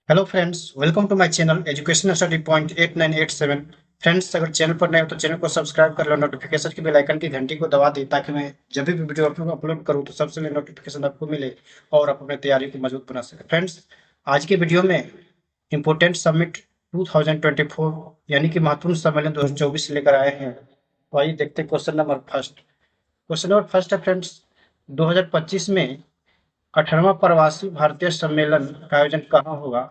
Hello friends, welcome to my channel education study point 8987। Friends, अगर channel पर नए हो तो चैनल को सब्सक्राइब कर लो, नोटिफिकेशन की बेल आइकन की घंटी को दबा दे ताकि मैं जब भी वीडियो अपलोड करूं तो सबसे पहले नोटिफिकेशन आपको मिले और आप अपनी तैयारी को मजबूत बना सकें। फ्रेंड्स, आज के वीडियो में इम्पोर्टेंट समिट 2024 यानी कि महत्वपूर्ण सम्मेलन 2024 लेकर आए हैं। तो आइए देखते हैं question number first. Question number first है फ्रेंड्स, 2025 में 18वां प्रवासी भारतीय सम्मेलन का आयोजन कहाँ होगा?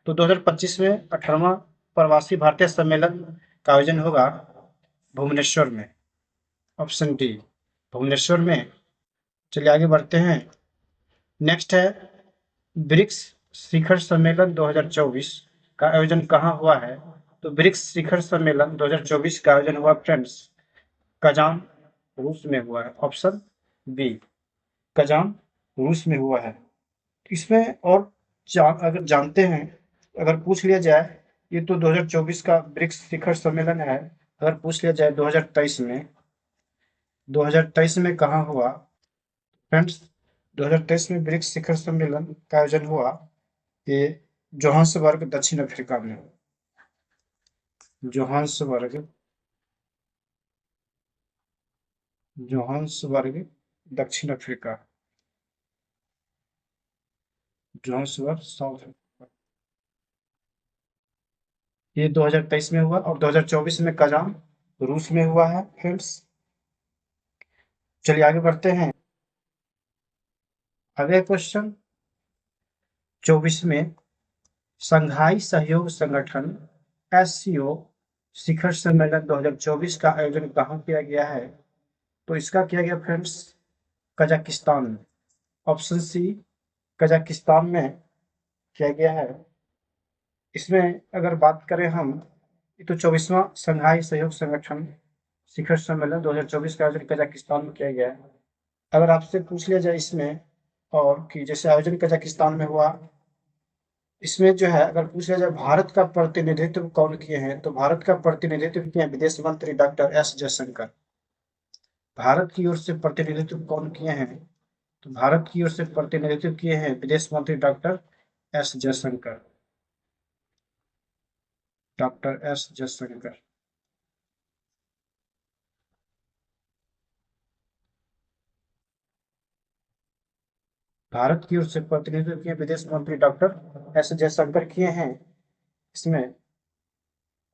तो 2025 में 18वां प्रवासी भारतीय सम्मेलन का आयोजन होगा भुवनेश्वर में। ऑप्शन डी, भुवनेश्वर में। चलिए आगे बढ़ते हैं। नेक्स्ट है, ब्रिक्स शिखर सम्मेलन 2024 का आयोजन कहाँ हुआ है? तो ब्रिक्स शिखर सम्मेलन 2024 का आयोजन हुआ फ्रेंड्स कजान, रूस में हुआ है। ऑप्शन बी, कजान, रूस में हुआ है। इसमें और अगर जानते हैं, अगर पूछ लिया जाए, ये तो 2024 का ब्रिक्स शिखर सम्मेलन है। अगर पूछ लिया जाए 2023 में कहाँ हुआ? फ्रेंड्स, 2023 में ब्रिक्स शिखर सम्मेलन का आयोजन हुआ ये जोहान्सबर्ग, दक्षिण अफ्रीका में। जोहान्सबर्ग, जोहान्सबर्ग, दक्षिण अफ्रीका। Johannesburg, south Africa. ये 2023 में हुआ और 2024 में कजान, रूस में हुआ है फ्रेंड्स। चलिए आगे बढ़ते हैं। अगले क्वेश्चन, 24वें शंघाई सहयोग संगठन एससीओ शिखर सम्मेलन 2024 का आयोजन कहाँ किया गया है? तो इसका किया गया फ्रेंड्स कजाकिस्तान में। ऑप्शन सी, कजाकिस्तान में किया गया है। इसमें अगर बात करें हम, ये तो 24वां शंघाई सहयोग संगठन शिखर सम्मेलन 2024 का आयोजन कजाकिस्तान में किया गया है। अगर आपसे पूछ लिया जाए इसमें और कि जैसे आयोजन कजाकिस्तान में हुआ, इसमें जो है अगर पूछा जाए भारत का प्रतिनिधित्व कौन किए हैं, तो भारत का प्रतिनिधित्व किए हैं विदेश मंत्री डॉक्टर एस जयशंकर। भारत की ओर से प्रतिनिधित्व कौन किए हैं? तो भारत की ओर से प्रतिनिधित्व किए हैं विदेश मंत्री doctor S Jaishankar. Doctor S Jaishankar. Bharat की ओर से प्रतिनिधित्व किए विदेश मंत्री डॉक्टर एस जयशंकर किए हैं इसमें।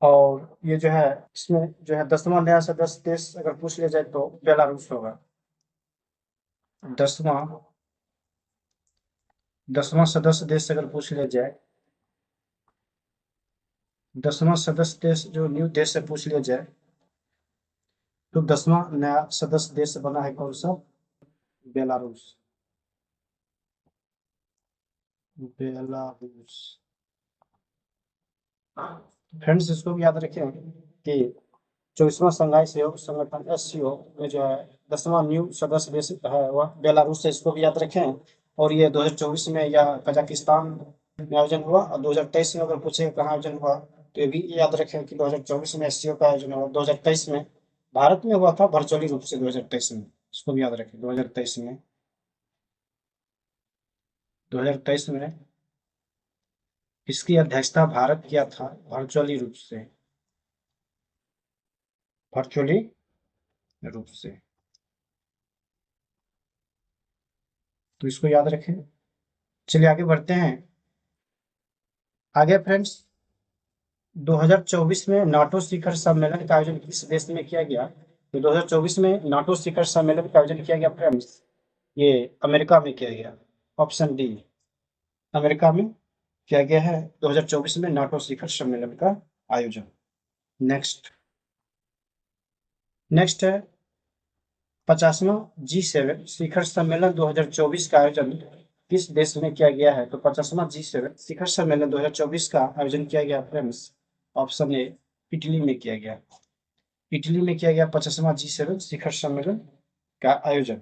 और ये जो है, इसमें जो है 10वां नया सदस्य देश अगर पूछ लिया जाए तो बेलारूस होगा। 10वां 10वां सदस्य देश अगर पूछ लिया जाए, 10वां सदस्य देश जो न्यू देश से पूछ लिया जाए, तो 10वां नया सदस्य देश बना है कौन सा? बेलारूस। बेलारूस। फ्रेंड्स, इसको भी याद रखें कि 24वां संघाई सहयोग संगठन एससीओ में जो है 10वां न्यू सदस्य देश है वह बेलारूस है। इसको भी याद रखें। और ये 2024 में यह कजाकिस्तान में आयोजन हुआ और 2023 में अगर पूछे कहाँ आयोजन हुआ तो ये भी याद रखें कि 2024 में एससीओ का आयोजन हुआ। 2023 में भारत में हुआ था वर्चुअली रूप से 2023 में। इसको भी याद रखें 2023 में। 2023 में इसकी अध्यक्षता भारत किया था वर्चुअली रूप से। वर्चुअली रूप से। तो इसको याद रखें। चलिए आगे बढ़ते हैं। आगे फ्रेंड्स, 2024 में नाटो शिखर सम्मेलन का आयोजन किस देश में किया गया? तो 2024 में नाटो शिखर सम्मेलन का आयोजन किया गया फ्रेंड्स, ये अमेरिका में किया गया। ऑप्शन डी, अमेरिका में किया गया है 2024 में नाटो शिखर सम्मेलन का आयोजन। नेक्स्ट नेक्स्ट है 50वां G7 शिखर सम्मेलन 2024 का आयोजन किस देश में किया गया है? तो 50वां G7 शिखर सम्मेलन 2024 का आयोजन किया गया फ्रेंड्स। ऑप्शन ए, इटली में किया गया। इटली में किया गया 50वां G7 शिखर सम्मेलन का आयोजन।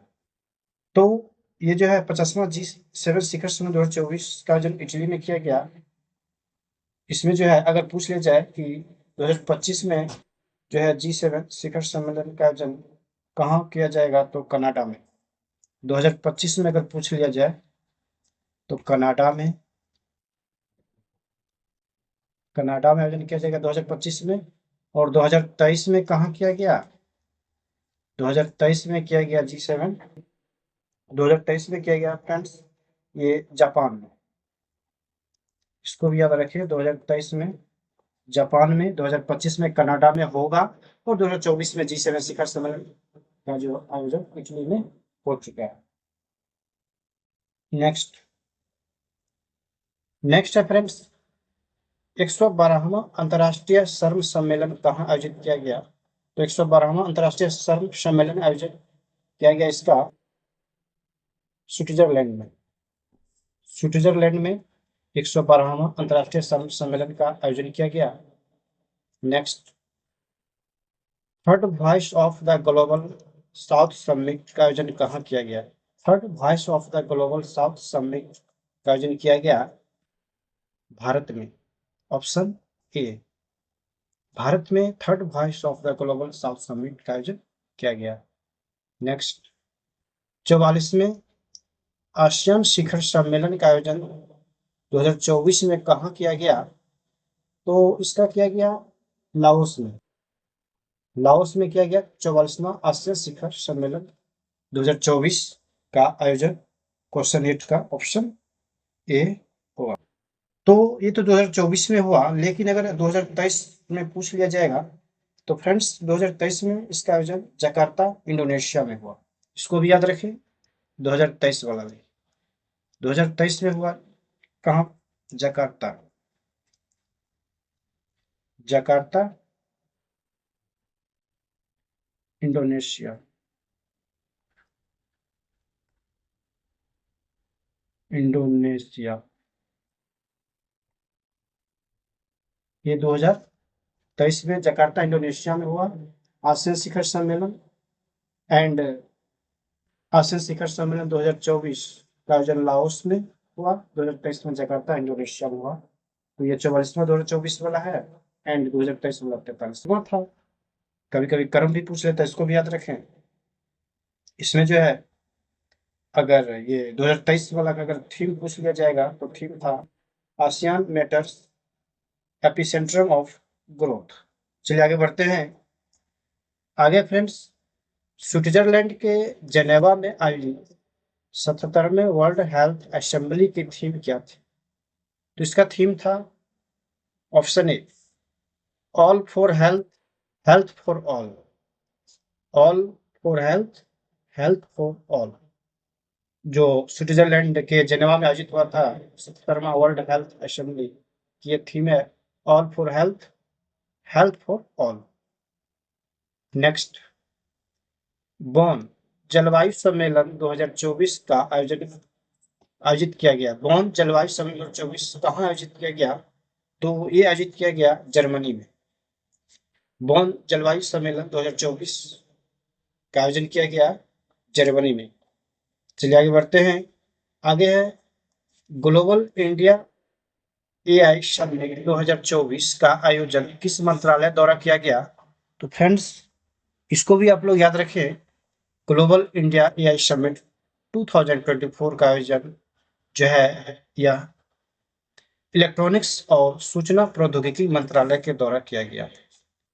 तो ये जो है 50वां G7 शिखर सम्मेलन 2024 का आयोजन इटली में किया गया। इसमें जो है अगर पूछ लिया जाए कि 2025 में जो है G7 शिखर सम्मेलन का आयोजन कहाँ किया जाएगा, तो कनाडा में। 2025 में अगर पूछ लिया जाए तो कनाडा में कनाडा में आयोजन किया जाएगा 2025 में। और 2023 में कहाँ किया गया? 2023 में किया गया G7, 2023 में किया गया फ्रेंड्स ये जापान में। इसको भी याद रखिए, 2023 में जापान में, 2025 में कनाडा में होगा और 2024 में G7 शिखर सम्मेलन का जो आयोजन इटली में हो चुका है। नेक्स्ट है फ्रेंड्स 112वां अंतर्राष्ट्रीय श्रम सम्मेलन कहाँ आयोजित किया गया? तो 112वां अंतर्राष्ट्रीय श्रम सम्मेलन आयोजित किया गया इसका स्विट्जरलैंड में। स्विट्जरलैंड में 112वां अंतर्राष्ट्रीय श्रम सम्मेलन का आयोजन किया गया। Next, third voice of the global south summit का आयोजन कहाँ किया गया? Third voice of the global south summit का आयोजन किया गया भारत में। ऑप्शन ए, भारत में third voice of the global south summit का आयोजन किया गया। नेक्स्ट, 44वें आसियान शिखर सम्मेलन का आयोजन 2024 में कहाँ किया गया? तो इसका किया गया लाओस में। लाओस में किया गया 44वां आसियान शिखर सम्मेलन 2024 का आयोजन। क्वेश्चन 8 का ऑप्शन ए होगा। तो ये तो 2024 में हुआ, लेकिन अगर 2023 में पूछ लिया जाएगा तो फ्रेंड्स 2023 में इसका आयोजन जकार्ता इंडोनेशिया में हुआ। इसको भी याद रखें, 2023 वाला भी 2023 में हुआ। कहाँ? Jakarta, Jakarta Indonesia. इंडोनेशिया ये 2023 में जकार्ता इंडोनेशिया में हुआ आसियान शिखर सम्मेलन। एंड आसियान शिखर सम्मेलन 2024 का आयोजन लाओस में हुआ, 2023 में जकार्ता इंडोनेशिया में हुआ। तो ये 44वां 2024 वाला है एंड 2023 वाला 43वां था। कभी कभी क्रम भी पूछ लेता है, इसको भी याद रखें। इसमें जो है अगर ये 2023 वाला का अगर थीम पूछ लिया जाएगा तो थीम था आसियान मैटर्स एपिसेंट्रम ऑफ ग्रोथ। चलिए आगे बढ़ते हैं। आगे फ्रेंड्स, स्विट्जरलैंड के जेनेवा में आयोजित 77वें वर्ल्ड हेल्थ असेंबली की थीम क्या थी? तो इसका थीम था option A, all for health, health for all. All for health, health for all. जो स्विट्जरलैंड के जेनेवा में आयोजित हुआ था 77वां वर्ल्ड हेल्थ असेंबली की ये थीम है all for health, health for all. Next, Bonn जलवायु सम्मेलन 2024 का आयोजित किया गया। बॉन जलवायु सम्मेलन 2024 कहाँ आयोजित किया गया? तो ये आयोजित किया गया जर्मनी में। बॉन जलवायु सम्मेलन 2024 का आयोजन किया गया जर्मनी में। चलिए आगे बढ़ते हैं। आगे है ग्लोबल इंडिया एआई समिट 2024 का आयोजन किस मंत्रालय द्वारा किया गया? तो फ्रेंड्स इसको भी आप लोग याद रखें, ग्लोबल इंडिया एआई समिट 2024 का आयोजन जो है यह इलेक्ट्रॉनिक्स और सूचना प्रौद्योगिकी मंत्रालय के द्वारा किया गया।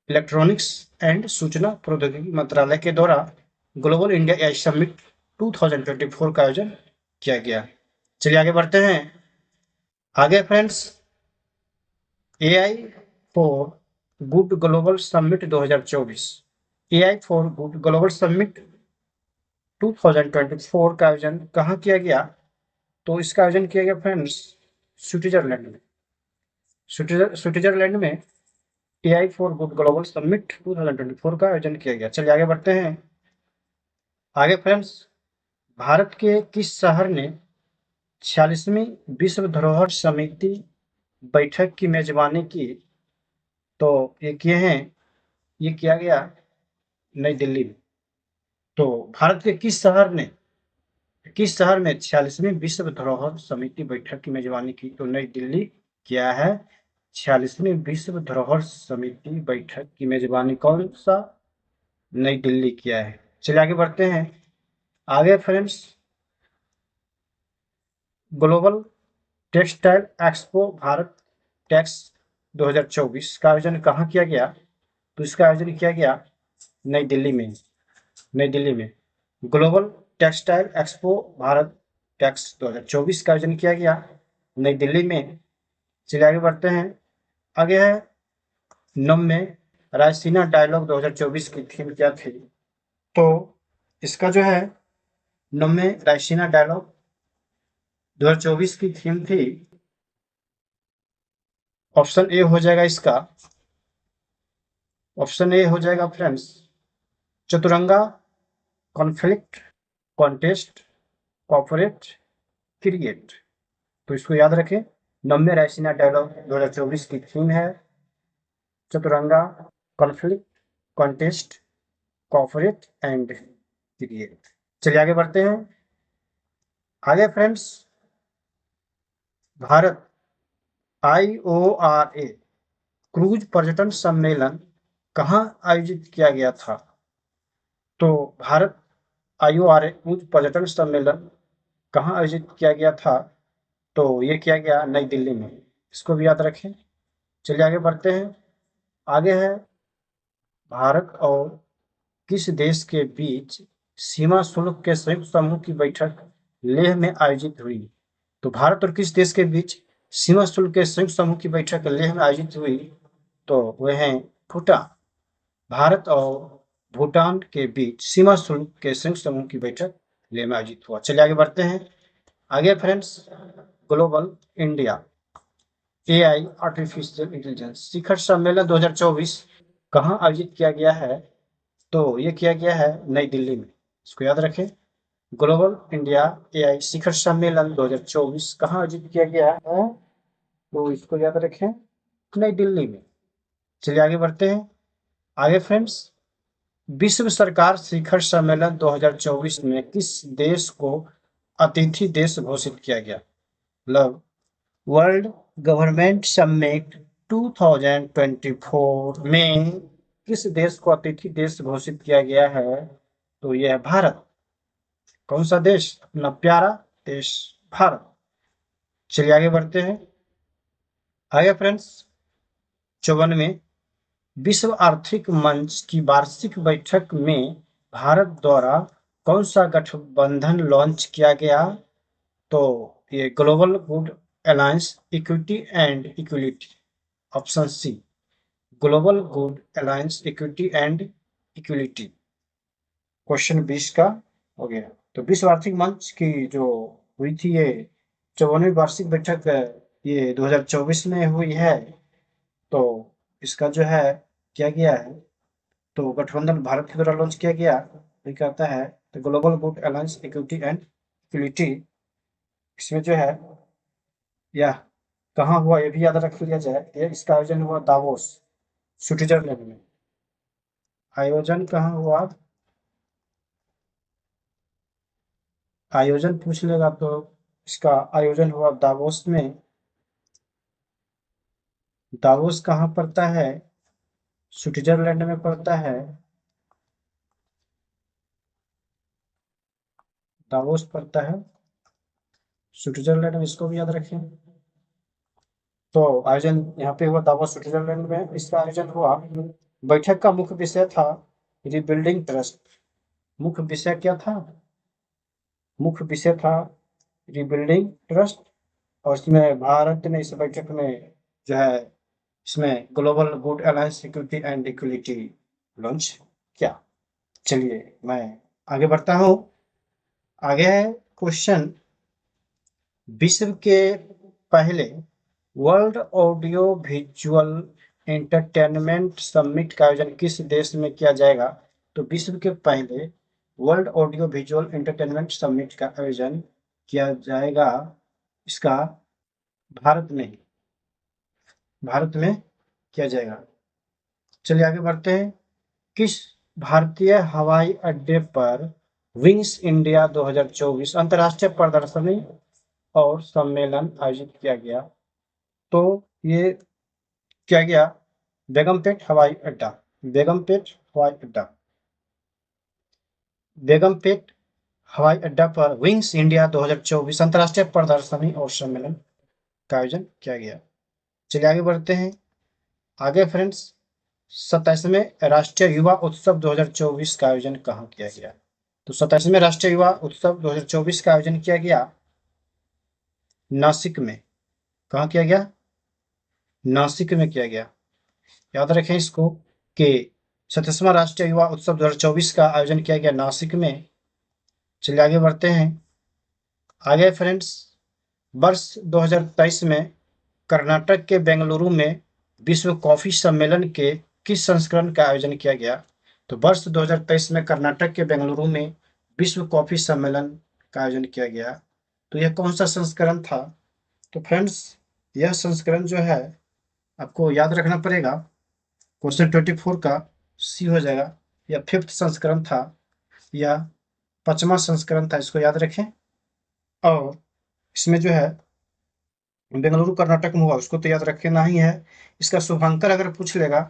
इलेक्ट्रॉनिक्स एंड सूचना प्रौद्योगिकी मंत्रालय के द्वारा ग्लोबल इंडिया एआई समिट 2024 का आयोजन किया गया। चलिए आगे बढ़ते हैं। आगे friends, AI for good global summit 2024, AI for good global summit 2024 का आयोजन कहाँ किया गया? तो इसका आयोजन किया गया फ्रेंड्स स्विट्जरलैंड में। स्विट्जरलैंड में AI for good global summit 2024 का आयोजन किया गया। चलिए आगे बढ़ते हैं। आगे फ्रेंड्स, भारत के किस शहर ने 46वीं विश्व धरोहर समिति बैठक की मेजबानी की? तो ये किए हैं, ये किया गया नई दिल्ली में। तो भारत के किस शहर में 46वीं विश्व धरोहर समिति बैठक की मेजबानी की? तो नई दिल्ली किया है 46वीं विश्व धरोहर समिति बैठक की मेजबानी। कौन सा? नई दिल्ली किया है। चलिए आगे बढ़ते हैं। आगे friends, global textile expo Bharat Tex 2024 का आयोजन कहाँ किया गया? तो इसका आयोजन किया गया नई दिल्ली में। नई दिल्ली में global textile expo Bharat Tex 2024 का आयोजन किया गया नई दिल्ली में। चलिए आगे बढ़ते हैं। आगे है नवमे रायसीना डायलॉग 2024 की थीम क्या थी? तो इसका जो है नवमे रायसीना डायलॉग 2024 की थीम थी, ऑप्शन ए हो जाएगा इसका, ऑप्शन ए हो जाएगा friends, Chaturanga, conflict, contest, corporate, create. तो इसको याद रखें, नवमे रायसीना डायलॉग 2024 की थीम है Chaturanga, conflict, contest, corporate and create. चलिए आगे बढ़ते हैं। आगे फ्रेंड्स, भारत IORA क्रूज पर्यटन सम्मेलन कहाँ आयोजित किया गया था? तो भारत IORA क्रूज पर्यटन सम्मेलन कहाँ आयोजित किया गया था? तो ये किया गया नई दिल्ली में। इसको भी याद रखें। चलिए आगे बढ़ते हैं। आगे है भारत और किस देश के बीच सीमा शुल्क के संयुक्त समूह की बैठक लेह में आयोजित हुई? तो भारत और किस देश के बीच सीमा शुल्क के संयुक्त समूह की बैठक लेह में आयोजित हुई? तो वह है भूटान। भारत और भूटान के बीच सीमा शुल्क के संयुक्त समूह की बैठक लेह में आयोजित हुआ। चलिए आगे बढ़ते हैं। आगे friends, global India AI artificial intelligence शिखर सम्मेलन 2024 कहाँ आयोजित किया गया है? तो ये किया गया है नई दिल्ली में। इसको याद रखें, ग्लोबल इंडिया AI शिखर सम्मेलन 2024 कहाँ आयोजित किया गया है? तो इसको याद रखें, नई दिल्ली में। चलिए आगे बढ़ते हैं। आगे फ्रेंड्स, विश्व सरकार शिखर सम्मेलन 2024 में किस देश को अतिथि देश घोषित किया गया? मतलब वर्ल्ड गवर्नमेंट समिट 2024 में किस देश को अतिथि देश घोषित किया गया है? तो यह है भारत। कौन सा देश? अपना प्यारा देश भारत। चलिए आगे बढ़ते हैं। आगे फ्रेंड्स, 54वें विश्व आर्थिक मंच की वार्षिक बैठक में भारत द्वारा कौन सा गठबंधन लॉन्च किया गया? तो ये global good alliance equity and equality, option C, global good alliance equity and equality. Question 20 का हो गया। तो विश्व आर्थिक मंच की जो हुई थी ये 54वीं वार्षिक बैठक ये 2024 में हुई है। तो इसका जो है किया गया है, तो गठबंधन भारत के द्वारा लॉन्च किया गया। ये कहता है the global good alliance equity and equality. इसमें जो है यह कहाँ हुआ ये भी याद रख लिया जाए। ये इसका आयोजन हुआ दावोस, स्विट्जरलैंड में। आयोजन कहाँ हुआ? आयोजन पूछ लेगा तो इसका आयोजन हुआ दावोस में। दावोस कहाँ पड़ता है? स्विट्जरलैंड में पड़ता है। दावोस पड़ता है स्विट्जरलैंड में, इसको भी याद रखें। तो आयोजन यहाँ पे हुआ दावोस स्विट्जरलैंड में। इसका आयोजन हुआ। बैठक का मुख्य विषय था रिबिल्डिंग ट्रस्ट। मुख्य विषय क्या था? मुख्य विषय था रिबिल्डिंग ट्रस्ट। और इसमें भारत ने इस बैठक में जो है इसमें global good alliance security and equality launch किया। चलिए मैं आगे बढ़ता हूँ। आगे है क्वेश्चन, विश्व के पहले world audio visual entertainment summit का आयोजन किस देश में किया जाएगा? तो विश्व के पहले world audio visual entertainment summit का आयोजन किया जाएगा इसका भारत में ही, भारत में किया जाएगा। चलिए आगे बढ़ते हैं। किस भारतीय हवाई अड्डे पर विंग्स इंडिया 2024 अंतर्राष्ट्रीय प्रदर्शनी और सम्मेलन आयोजित किया गया? तो ये किया गया बेगमपेट हवाई अड्डा। बेगमपेट हवाई अड्डा, बेगमपेट हवाई अड्डा पर विंग्स इंडिया 2024 अंतर्राष्ट्रीय प्रदर्शनी और सम्मेलन का आयोजन किया गया। चलिए आगे बढ़ते हैं। आगे फ्रेंड्स, 27वें राष्ट्रीय युवा उत्सव 2024 का आयोजन कहाँ किया गया? तो 27वें राष्ट्रीय युवा उत्सव 2024 का आयोजन किया गया नासिक में। कहाँ किया गया? नासिक में किया गया। याद रखें इसको कि 27वां राष्ट्रीय युवा उत्सव 2024 का आयोजन किया गया नासिक में। चलिए आगे बढ़ते हैं। आगे फ्रेंड्स, वर्ष 2023 में कर्नाटक के बेंगलुरु में विश्व कॉफी सम्मेलन के किस संस्करण का आयोजन किया गया? तो वर्ष 2023 में कर्नाटक के बेंगलुरु में विश्व कॉफी सम्मेलन का आयोजन किया गया। तो यह कौन सा संस्करण था? तो फ्रेंड्स, यह संस्करण जो है आपको याद रखना पड़ेगा। क्वेश्चन 24 का सी हो जाएगा। यह 5th संस्करण था या 5वां संस्करण था, इसको याद रखें। और इसमें जो है बेंगलुरु कर्नाटक में हुआ, उसको तो याद रखना ही है। इसका शुभंकर अगर पूछ लेगा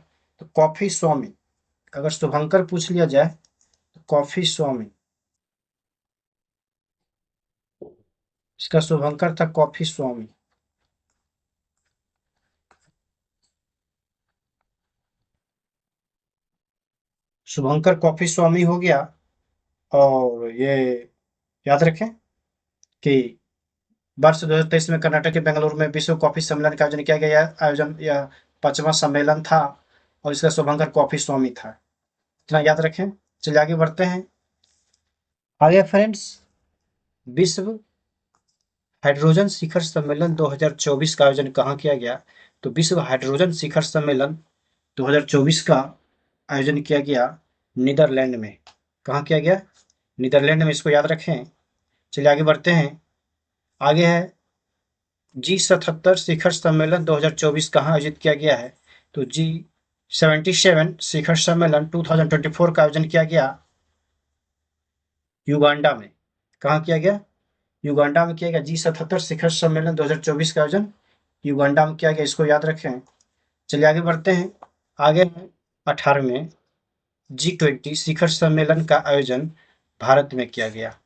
तो कॉफी स्वामी। अगर शुभंकर पूछ लिया जाए तो कॉफी स्वामी, इसका शुभंकर था कॉफी स्वामी। शुभंकर कॉफी स्वामी हो गया। और ये याद रखें कि वर्ष 2023 में कर्नाटक के बेंगलुरु में विश्व कॉफी सम्मेलन का आयोजन किया गया। यह 5वां सम्मेलन था और इसका शुभंकर कॉफी स्वामी था। इतना याद रखें। चलिए आगे बढ़ते हैं। आगे फ्रेंड्स, विश्व हाइड्रोजन शिखर सम्मेलन 2024 का आयोजन कहाँ किया गया? तो विश्व हाइड्रोजन शिखर सम्मेलन 2024 का आयोजन किया गया नीदरलैंड में। कहाँ किया गया? नीदरलैंड में, इसको याद रखें। चलिए आगे बढ़ते हैं। आगे है G77 शिखर सम्मेलन 2024 कहाँ आयोजित किया गया है? तो G77 शिखर सम्मेलन 2024 का आयोजन किया गया युगांडा में। कहाँ किया गया? युगांडा में किया गया। G77 शिखर सम्मेलन 2024 का आयोजन युगांडा में किया गया, इसको याद रखें। चलिए आगे बढ़ते हैं। आगे 18वें G20 शिखर सम्मेलन का आयोजन भारत में किया गया।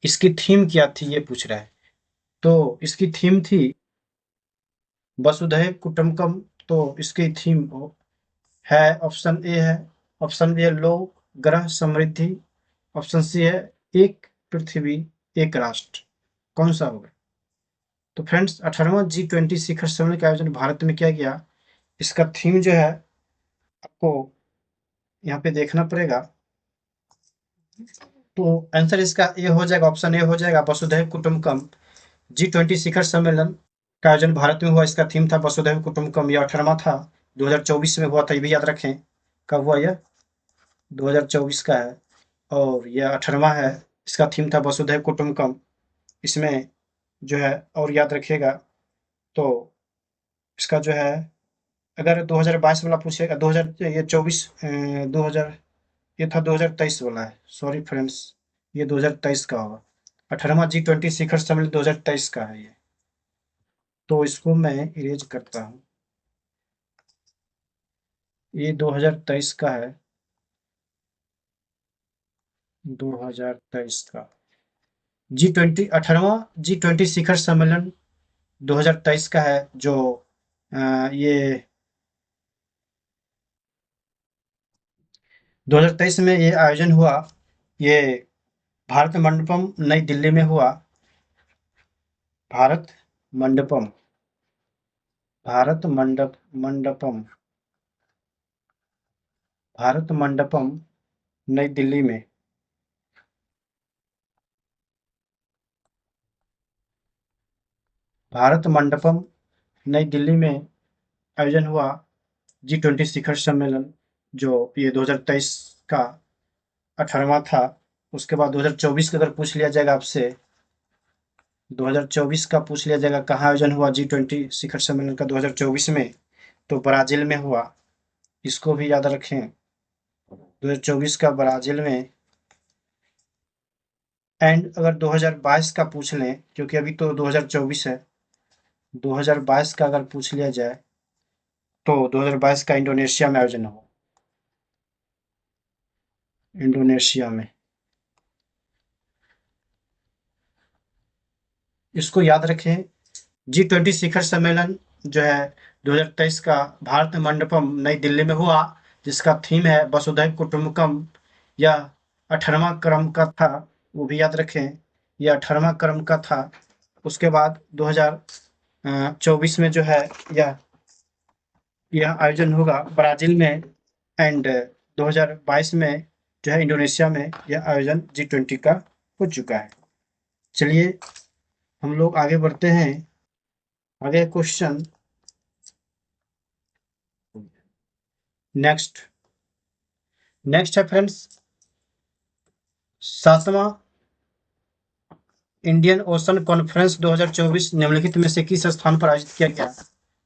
इसकी थीम क्या थी, ये पूछ रहा है। तो इसकी थीम थी वसुधैव कुटुंबकम। तो इसकी थीम है, ऑप्शन ए है, ऑप्शन बी है लोक ग्रह समृद्धि, ऑप्शन सी है एक पृथ्वी एक राष्ट्र। कौन सा होगा? तो फ्रेंड्स, 18वां G20 शिखर सम्मेलन का आयोजन भारत में किया गया। इसका थीम जो है आपको यहाँ पे देखना पड़ेगा। तो आंसर इसका ए हो जाएगा, ऑप्शन ए हो जाएगा वसुधैव कुटुंबकम। G20 शिखर सम्मेलन का आयोजन भारत में हुआ। इसका थीम था वसुधैव कुटुंबकम। यह 18वां था, 2024 में हुआ था। ये भी याद रखें कब हुआ, यह 2024 का है और यह 18वां है। इसका थीम था वसुधैव कुटुंबकम। इसमें जो है और याद रखिएगा तो इसका जो है, अगर 2022 वाला पूछेगा, 2000 ये 24 2000, ये था 2023 वाला है, सॉरी फ्रेंड्स, ये 2023 का होगा। 18वां G20 शिखर सम्मेलन 2023 का है ये। तो इसको मैं इरेज करता हूँ, ये 2023 का है, 2023 का G20 18वां G20 शिखर सम्मेलन 2023 का है। जो ये 2023 में ये आयोजन हुआ। ये भारत मंडपम नई दिल्ली में हुआ। भारत मंडपम, भारत मंडपम, भारत मंडपम नई दिल्ली में। भारत मंडपम नई दिल्ली में आयोजन हुआ G20 शिखर सम्मेलन, जो ये 2023 का 18वां था। उसके बाद 2024 का अगर पूछ लिया जाएगा आपसे, 2024 का पूछ लिया जाएगा कहाँ आयोजन हुआ G20 शिखर सम्मेलन का 2024 में, तो ब्राजील में हुआ। इसको भी याद रखें, 2024 का ब्राजील में। एंड अगर 2022 का पूछ लें, क्योंकि अभी तो 2024 है, 2022 का अगर पूछ लिया जाए तो 2022 का इंडोनेशिया में आयोजन हुआ। इंडोनेशिया में, इसको याद रखें। G20 शिखर सम्मेलन जो है 2023 का भारत मंडपम नई दिल्ली में हुआ, जिसका थीम है वसुधैव कुटुंबकम। यह 18वां क्रम का था, वो भी याद रखें, यह 18वां क्रम का था। उसके बाद 2024 में जो है यह यह आयोजन होगा ब्राजील में, एंड 2022 में जो है इंडोनेशिया में यह आयोजन G20 का हो चुका है। चलिए हम लोग आगे बढ़ते हैं। आगे क्वेश्चन नेक्स्ट नेक्स्ट है फ्रेंड्स, 7वां इंडियन ओशन कॉन्फ्रेंस 2024 निम्नलिखित में से किस स्थान पर आयोजित किया गया?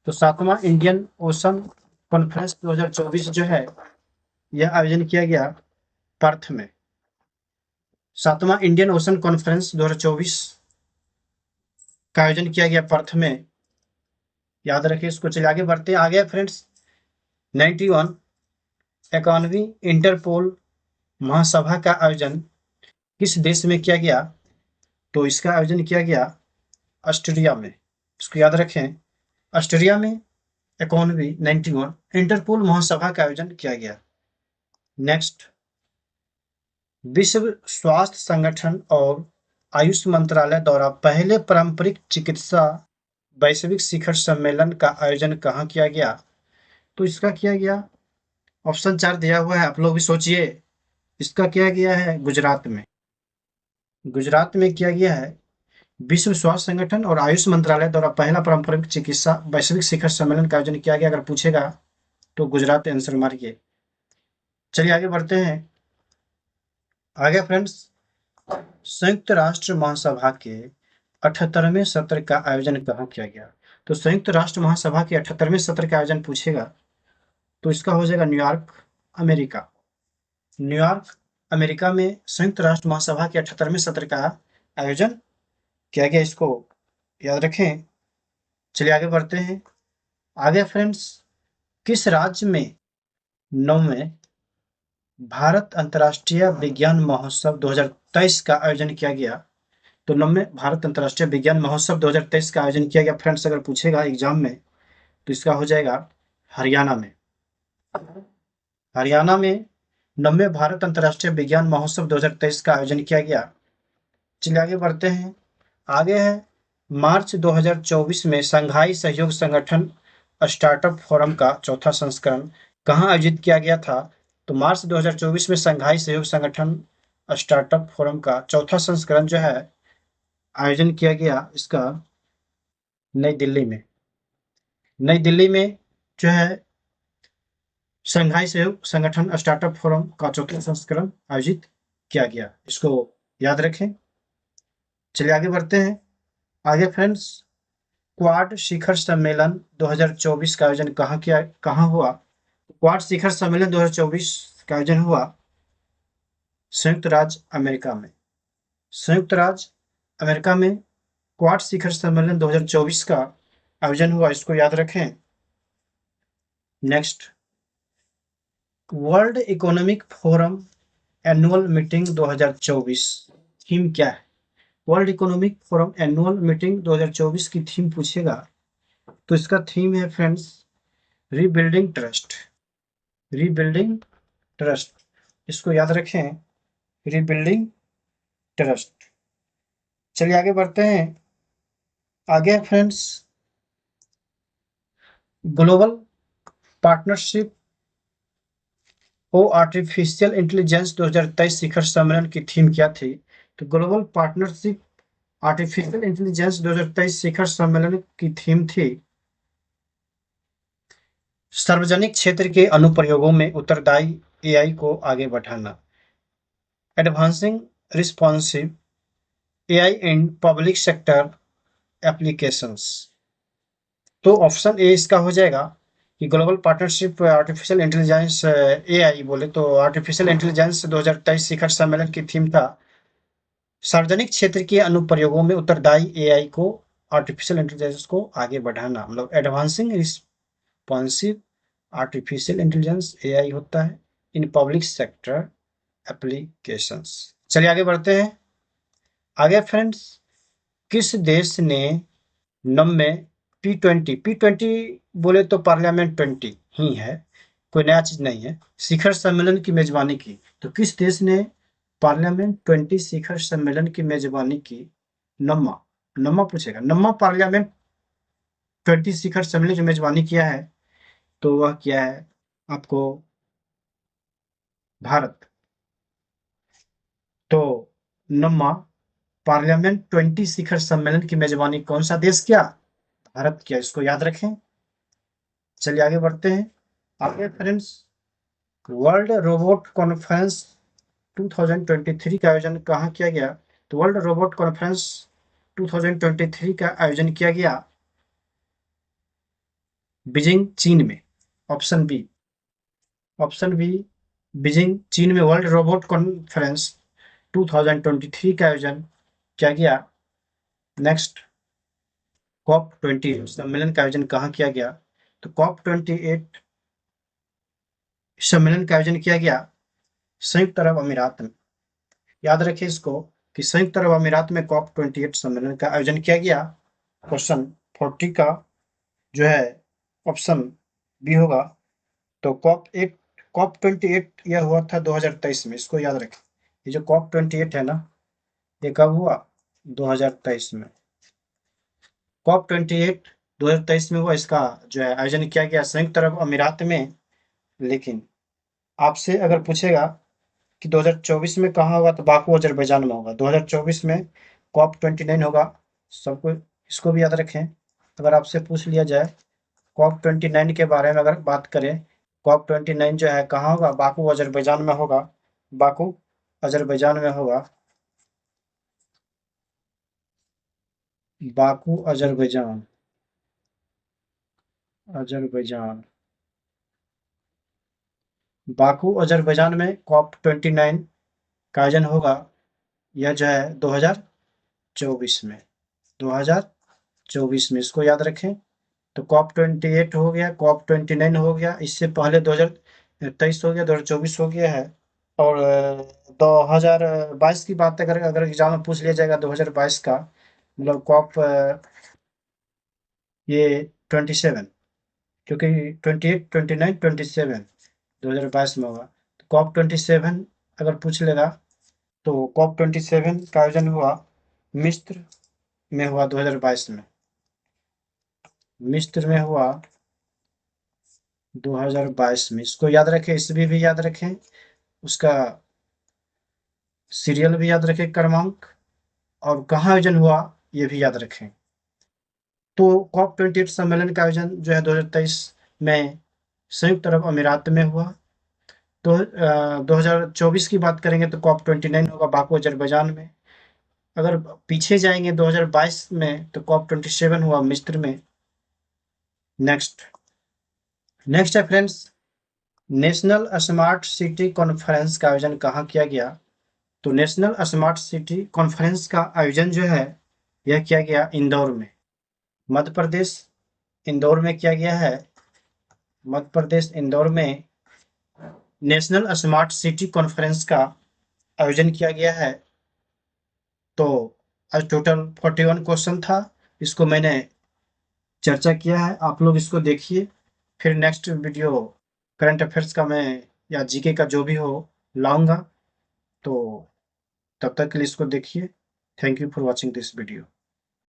तो 7वां इंडियन ओशन कॉन्फ्रेंस 2024 जो है यह आयोजन किया गया पर्थ में। 7वां इंडियन ओशन कॉन्फ्रेंस 2024 का आयोजन किया गया पर्थ में, याद रखिए इसको। चलिए आगे बढ़ते हैं। आगे फ्रेंड्स 91 इक्यानवीं इंटरपोल महासभा का आयोजन किस देश में किया गया? तो इसका आयोजन किया गया ऑस्ट्रेलिया में। इसको याद रखें, ऑस्ट्रेलिया में 91 इंटरपोल महासभा का आयोजन किया गया। नेक्स्ट, विश्व स्वास्थ्य संगठन और आयुष मंत्रालय द्वारा पहले पारंपरिक चिकित्सा वैश्विक शिखर सम्मेलन का आयोजन कहाँ किया गया? तो इसका किया गया, ऑप्शन 4 दिया हुआ है, आप लोग भी सोचिए। इसका किया गया है गुजरात में। गुजरात में किया गया है। विश्व स्वास्थ्य संगठन और आयुष मंत्रालय द्वारा पहला पारंपरिक चिकित्सा वैश्विक शिखर सम्मेलन का आयोजन किया गया। अगर पूछेगा तो गुजरात आंसर मारिए। चलिए आगे बढ़ते हैं। आगे फ्रेंड्स, संयुक्त राष्ट्र महासभा के 78वें सत्र का आयोजन कहाँ किया गया? तो संयुक्त राष्ट्र महासभा के 78वें सत्र का आयोजन पूछेगा तो इसका हो जाएगा न्यूयॉर्क, अमेरिका। न्यूयॉर्क, अमेरिका में संयुक्त राष्ट्र महासभा के 78वें सत्र का आयोजन किया गया, इसको याद रखें। चलिए आगे बढ़ते हैं। आगे फ्रेंड्स, किस राज्य में 9वें भारत अंतर्राष्ट्रीय विज्ञान महोत्सव 2023 का आयोजन किया गया? तो 9वें भारत अंतर्राष्ट्रीय विज्ञान महोत्सव 2023 का आयोजन किया गया फ्रेंड्स, अगर पूछेगा एग्जाम में तो इसका हो जाएगा हरियाणा में। हरियाणा में 9वें भारत अंतर्राष्ट्रीय विज्ञान महोत्सव 2023 का आयोजन किया गया। चलिए आगे बढ़ते हैं। आगे है, मार्च 2024 में शंघाई सहयोग संगठन स्टार्टअप फोरम का चौथा संस्करण कहाँ आयोजित किया गया था? तो मार्च 2024 में शंघाई सहयोग संगठन स्टार्टअप फोरम का चौथा संस्करण जो है आयोजन किया गया, इसका नई दिल्ली में। नई दिल्ली में जो है शंघाई सहयोग संगठन स्टार्टअप फोरम का चौथा संस्करण आयोजित किया गया, इसको याद रखें। चलिए आगे बढ़ते हैं। आगे फ्रेंड्स, क्वाड शिखर सम्मेलन 2024 का आयोजन कहाँ हुआ? क्वाड शिखर सम्मेलन 2024 का आयोजन हुआ संयुक्त राज्य अमेरिका में। संयुक्त राज्य अमेरिका में क्वाड शिखर सम्मेलन 2024 का आयोजन हुआ, इसको याद रखें। Next, world economic forum annual meeting 2024 theme क्या है? World economic forum annual meeting 2024 की थीम पूछेगा तो इसका थीम है friends rebuilding trust. Rebuilding trust, इसको याद रखें, रीबिल्डिंग ट्रस्ट। चलिए आगे बढ़ते हैं। आगे फ्रेंड्स, ग्लोबल पार्टनरशिप ओ आर्टिफिशियल इंटेलिजेंस 2023 शिखर सम्मेलन की थीम क्या थी? तो ग्लोबल पार्टनरशिप आर्टिफिशियल इंटेलिजेंस 2023 शिखर सम्मेलन की थीम थी सार्वजनिक क्षेत्र के अनुप्रयोगों में उत्तरदायी एआई को आगे बढ़ाना। Advancing responsive AI in public sector applications. तो ऑप्शन ए इसका हो जाएगा कि global partnership artificial intelligence AI बोले तो आर्टिफिशियल इंटेलिजेंस 2023 शिखर सम्मेलन की थीम था सार्वजनिक क्षेत्र के अनुप्रयोगों में उत्तरदायी एआई को, आर्टिफिशियल इंटेलिजेंस को आगे बढ़ाना। मतलब advancing responsive artificial intelligence AI होता है इन पब्लिक सेक्टर एप्लीकेशंस। चलिए आगे बढ़ते हैं। आगे फ्रेंड्स, किस देश ने 9वें P20 बोले तो पार्लियामेंट 20 ही है, कोई नया चीज नहीं है। शिखर सम्मेलन की मेजबानी की, तो किस देश ने पार्लियामेंट 20 शिखर सम्मेलन की मेजबानी की? नम्मा, नम्मा पूछेगा, नम्मा पार्लियामेंट 20 शिखर सम्मेलन की मेजबानी किया है, तो वह किया है आपको भारत। तो नम्मा पार्लियामेंट 20 शिखर सम्मेलन की मेजबानी कौन सा देश किया? भारत किया, इसको याद रखें। चलिए आगे बढ़ते हैं। आगे फ्रेंड्स, वर्ल्ड रोबोट कॉन्फ्रेंस 2023 का आयोजन कहाँ किया गया? तो वर्ल्ड रोबोट कॉन्फ्रेंस 2023 का आयोजन किया गया बीजिंग, चीन में। Option B, option B, Beijing, चीन में वर्ल्ड रोबोट कॉन्फ्रेंस 2023 का आयोजन किया गया। नेक्स्ट, कॉप 28 सम्मेलन का आयोजन कहाँ किया गया? तो कॉप 28 सम्मेलन का आयोजन किया गया संयुक्त अरब अमीरात में। याद रखिए इसको कि संयुक्त अरब अमीरात में कॉप 28 सम्मेलन का आयोजन किया गया। क्वेश्चन 40 का जो है ऑप्शन बी होगा। तो कॉप 28 यह हुआ था 2023 में, इसको याद रखें। ये जो कॉप 28 है ना, ये कब हुआ? 2023 में। कॉप 28 2023 में हुआ, इसका जो है आयोजन किया गया संयुक्त अरब अमीरात में। लेकिन आपसे अगर पूछेगा कि 2024 में कहाँ होगा, तो बाकू अजरबैजान में होगा। 2024 में कॉप 29 होगा, सबको इसको भी याद रखें। अगर आपसे पूछ लिया जाए कॉप 29 के बारे में अगर बात करें, कॉप 29 जो है कहाँ होगा? बाकू अजरबैजान में होगा, बाकू अजरबैजान में होगा, Baku Azerbaijan, Azerbaijan, Baku Azerbaijan में कॉप 29 का आयोजन होगा। यह जो है 2024 में, 2024 में, इसको याद रखें। तो कॉप 28 हो गया, कॉप 29 हो गया, इससे पहले 2023 हो गया, 2024 हो गया है। और 2022 की बात अगर अगर एग्जाम में पूछ लिया जाएगा 2022 का, मतलब कॉप ये 27, क्योंकि 28, 29, 27 2022 में होगा। तो कॉप 27 अगर पूछ लेगा, तो कॉप 27 का आयोजन हुआ मिस्र में, हुआ 2022 में, मिस्र में हुआ 2022 में। इसको याद रखें, ईस्वी भी याद रखें, उसका सीरियल भी याद रखें, क्रमांक, और कहाँ आयोजन हुआ ये भी याद रखें। तो कॉप 28 सम्मेलन का आयोजन जो है 2023 में संयुक्त अरब अमीरात में हुआ। तो 2024 की बात करेंगे तो कॉप 29 होगा बाकू अजरबैजान में। अगर पीछे जाएंगे 2022 में, तो कॉप 27 हुआ मिस्र में। नेक्स्ट, नेक्स्ट है friends, national smart city conference का आयोजन कहाँ किया गया? तो नेशनल स्मार्ट सिटी कॉन्फ्रेंस का आयोजन जो है यह किया गया इंदौर में, मध्य प्रदेश। इंदौर में किया गया है, मध्य प्रदेश इंदौर में नेशनल स्मार्ट सिटी कॉन्फ्रेंस का आयोजन किया गया है। तो आज टोटल 41 क्वेश्चन था, इसको मैंने चर्चा किया है, आप लोग इसको देखिए। फिर नेक्स्ट वीडियो करंट अफेयर्स का मैं या जीके का जो भी हो लाऊंगा। तो तब तक के लिए इसको देखिए। Thank you for watching this video.